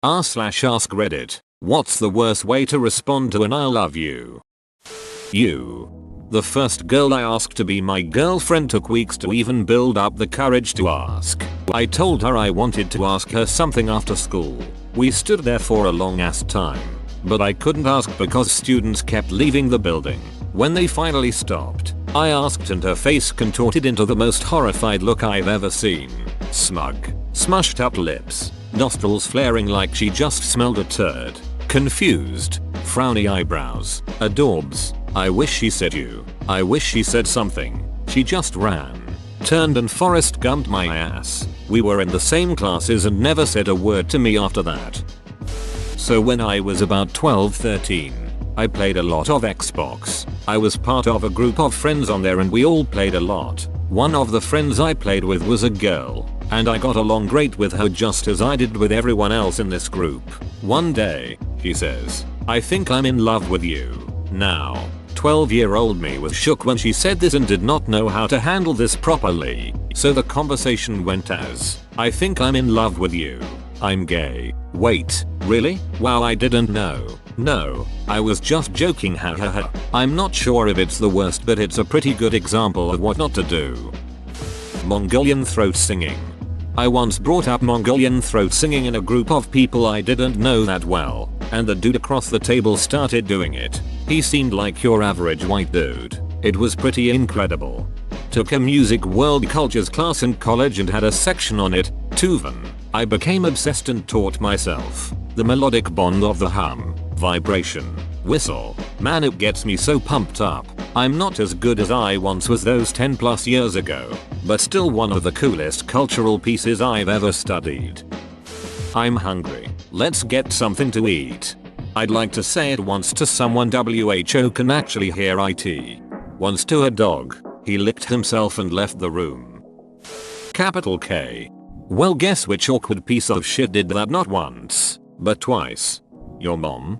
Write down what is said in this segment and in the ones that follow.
r/ask Reddit. What's the worst way to respond to an I love you? The first girl I asked to be my girlfriend took weeks to even build up the courage to ask. I told her I wanted to ask her something after school. We stood there for a long ass time. But I couldn't ask because students kept leaving the building. When they finally stopped, I asked and her face contorted into the most horrified look I've ever seen. Smug, smushed up lips, nostrils flaring like she just smelled a turd. Confused, frowny eyebrows, adorbs. I wish she said you. I wish she said something. She just ran, turned and Forrest Gumped my ass. We were in the same classes and never said a word to me after that. So when I was about 12-13, I played a lot of Xbox. I was part of a group of friends on there and we all played a lot. One of the friends I played with was a girl, and I got along great with her just as I did with everyone else in this group. One day, she says, "I think I'm in love with you." Now, 12-year-old me was shook when she said this and did not know how to handle this properly. So the conversation went as, "I think I'm in love with you. I'm gay." Wait, really? Wow, I didn't know. No, I was just joking, hahaha. I'm not sure if it's the worst, but it's a pretty good example of what not to do. Mongolian throat singing. I once brought up Mongolian throat singing in a group of people I didn't know that well, and the dude across the table started doing it. He seemed like your average white dude. It was pretty incredible. Took a music world cultures class in college and had a section on it, Tuvan. I became obsessed and taught myself. The melodic bond of the hum, vibration, whistle. Man, it gets me so pumped up. I'm not as good as I once was those 10+ years ago, but still one of the coolest cultural pieces I've ever studied. I'm hungry. Let's get something to eat. I'd like to say it once to someone WHO can actually hear it. Once to a dog. He licked himself and left the room. Capital K. Well, guess which awkward piece of shit did that not once, but twice? Your mom?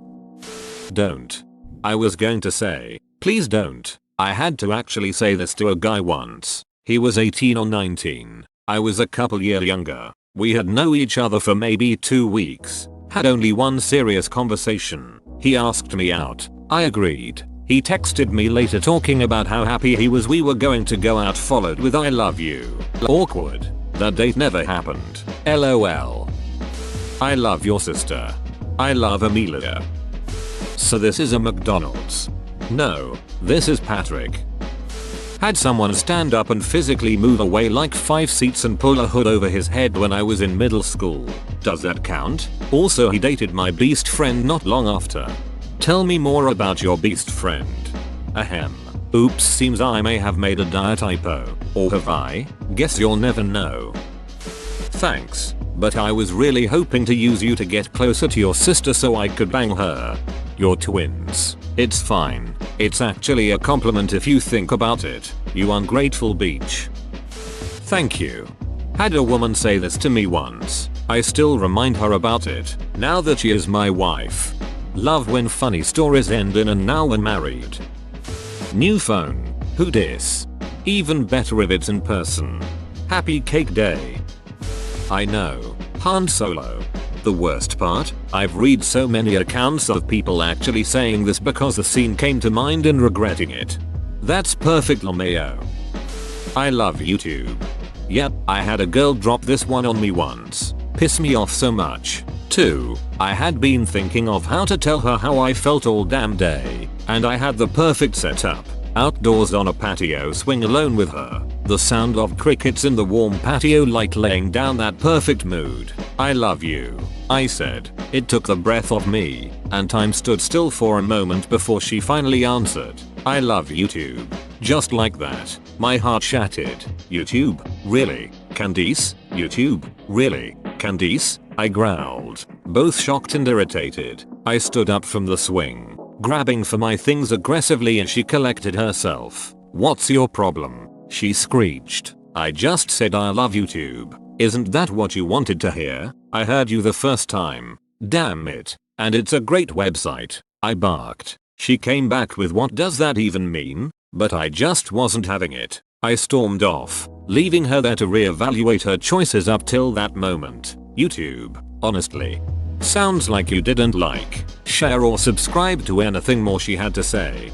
Don't. I was going to say, please don't. I had to actually say this to a guy once. He was 18 or 19. I was a couple years younger. We had known each other for maybe 2 weeks. Had only one serious conversation. He asked me out. I agreed. He texted me later talking about how happy he was we were going to go out, followed with "I love you." Awkward. That date never happened. LOL. I love your sister. I love Amelia. So this is a McDonald's. No, this is Patrick. Had someone stand up and physically move away like 5 seats and pull a hood over his head when I was in middle school. Does that count? Also, he dated my beast friend not long after. Tell me more about your beast friend. Ahem. Oops, seems I may have made a dire typo. Or have I? Guess you'll never know. Thanks, but I was really hoping to use you to get closer to your sister so I could bang her. You're twins. It's fine. It's actually a compliment if you think about it, you ungrateful beach. Thank you. Had a woman say this to me once. I still remind her about it, now that she is my wife. Love when funny stories end in "and now we're married." New phone. Who dis? Even better if it's in person. Happy Cake Day. I know. Han Solo. The worst part? I've read so many accounts of people actually saying this because the scene came to mind and regretting it. That's perfect, LMAO. I love YouTube. Yep, I had a girl drop this one on me once. Piss me off so much. 2. I had been thinking of how to tell her how I felt all damn day, and I had the perfect setup. Outdoors on a patio swing alone with her. The sound of crickets in the warm patio light laying down that perfect mood. I love you, I said. It took the breath off me, and time stood still for a moment before she finally answered. I love YouTube. Just like that, my heart shattered. YouTube? Really? Candice? YouTube? Really? Candice? I growled, both shocked and irritated. I stood up from the swing, grabbing for my things aggressively, and she collected herself. What's your problem? She screeched. I just said I love YouTube. Isn't that what you wanted to hear? I heard you the first time. Damn it. And it's a great website. I barked. She came back with "what does that even mean?" But I just wasn't having it. I stormed off, leaving her there to reevaluate her choices up till that moment. YouTube, honestly. Sounds like you didn't like, share or subscribe to anything more she had to say.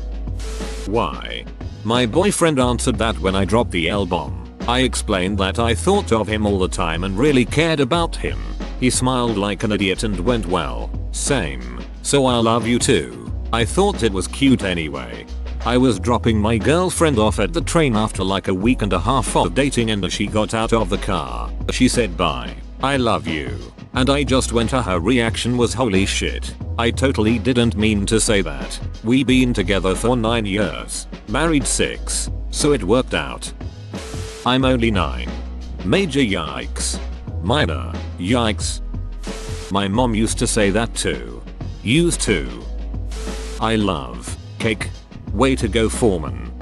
Why? My boyfriend answered that when I dropped the L-bomb. I explained that I thought of him all the time and really cared about him. He smiled like an idiot and went, well, same. So I love you too. I thought it was cute anyway. I was dropping my girlfriend off at the train after like a week and a half of dating, and as she got out of the car, she said bye, I love you. And I just went, her reaction was holy shit. I totally didn't mean to say that. We been together for 9 years, married 6, so it worked out. I'm only 9. Major yikes. Minor yikes. My mom used to say that too. Used to. I love cake. Way to go, Foreman.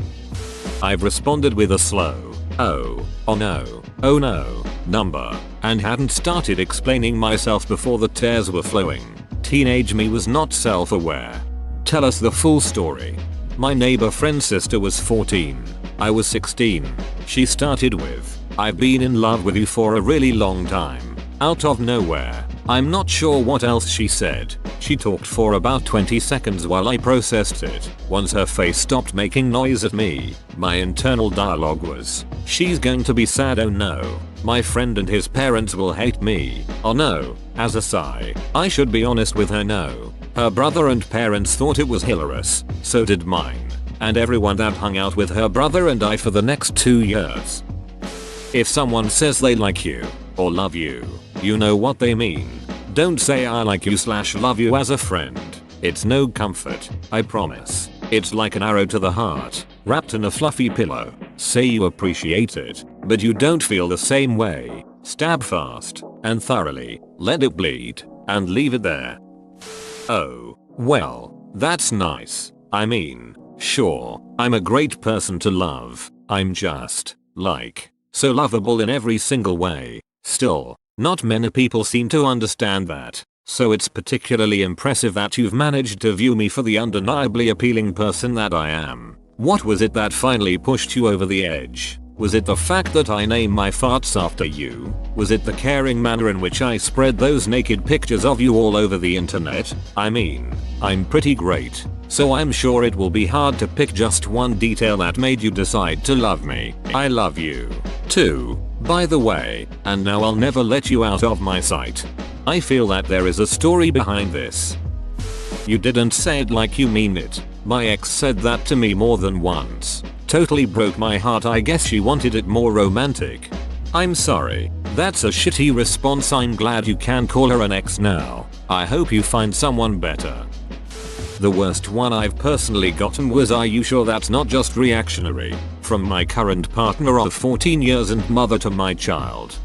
I've responded with a slow, oh no, number, and hadn't started explaining myself before the tears were flowing. Teenage me was not self-aware. Tell us the full story. My neighbor friend's sister was 14. I was 16. She started with, I've been in love with you for a really long time. Out of nowhere. I'm not sure what else she said. She talked for about 20 seconds while I processed it. Once her face stopped making noise at me, my internal dialogue was, she's going to be sad, oh no. My friend and his parents will hate me. Oh no. As a sigh, I should be honest with her, no. Her brother and parents thought it was hilarious. So did mine. And everyone that hung out with her brother and I for the next 2 years. If someone says they like you, or love you, you know what they mean. Don't say I like you / love you as a friend. It's no comfort, I promise. It's like an arrow to the heart, wrapped in a fluffy pillow. Say you appreciate it, but you don't feel the same way. Stab fast, and thoroughly, let it bleed, and leave it there. Oh, well, that's nice. I mean, sure, I'm a great person to love. I'm just, like, so lovable in every single way. Still, not many people seem to understand that, so it's particularly impressive that you've managed to view me for the undeniably appealing person that I am. What was it that finally pushed you over the edge? Was it the fact that I name my farts after you? Was it the caring manner in which I spread those naked pictures of you all over the internet? I mean, I'm pretty great, so I'm sure it will be hard to pick just one detail that made you decide to love me. I love you too, by the way, and now I'll never let you out of my sight. I feel that there is a story behind this. You didn't say it like you mean it. My ex said that to me more than once. Totally broke my heart. I guess she wanted it more romantic. I'm sorry. That's a shitty response. I'm glad you can call her an ex now. I hope you find someone better. The worst one I've personally gotten was, are you sure that's not just reactionary? From my current partner of 14 years and mother to my child.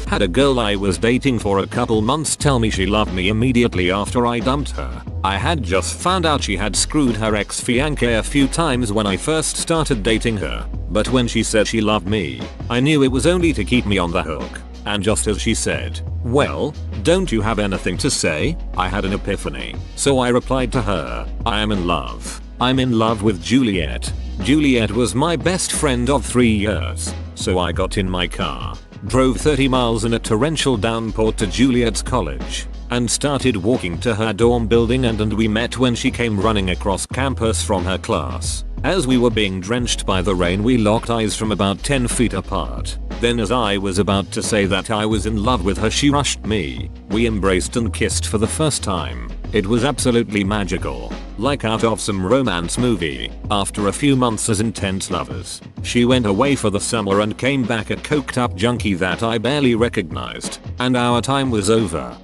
Had a girl I was dating for a couple months tell me she loved me immediately after I dumped her. I had just found out she had screwed her ex-fiancé a few times when I first started dating her, but when she said she loved me, I knew it was only to keep me on the hook. And just as she said, well, don't you have anything to say? I had an epiphany. So I replied to her, I am in love. I'm in love with Juliet. Juliet was my best friend of 3 years. So I got in my car, drove 30 miles in a torrential downpour to Juliet's college, and started walking to her dorm building, and we met when she came running across campus from her class. As we were being drenched by the rain, we locked eyes from about 10 feet apart. Then as I was about to say that I was in love with her, she rushed me. We embraced and kissed for the first time. It was absolutely magical, like out of some romance movie. After a few months as intense lovers, she went away for the summer and came back a coked up junkie that I barely recognized, and our time was over.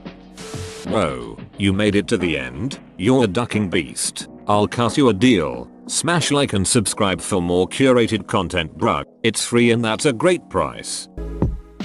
Whoa, you made it to the end? You're a ducking beast. I'll cut you a deal. Smash like and subscribe for more curated content, bruh. It's free and that's a great price.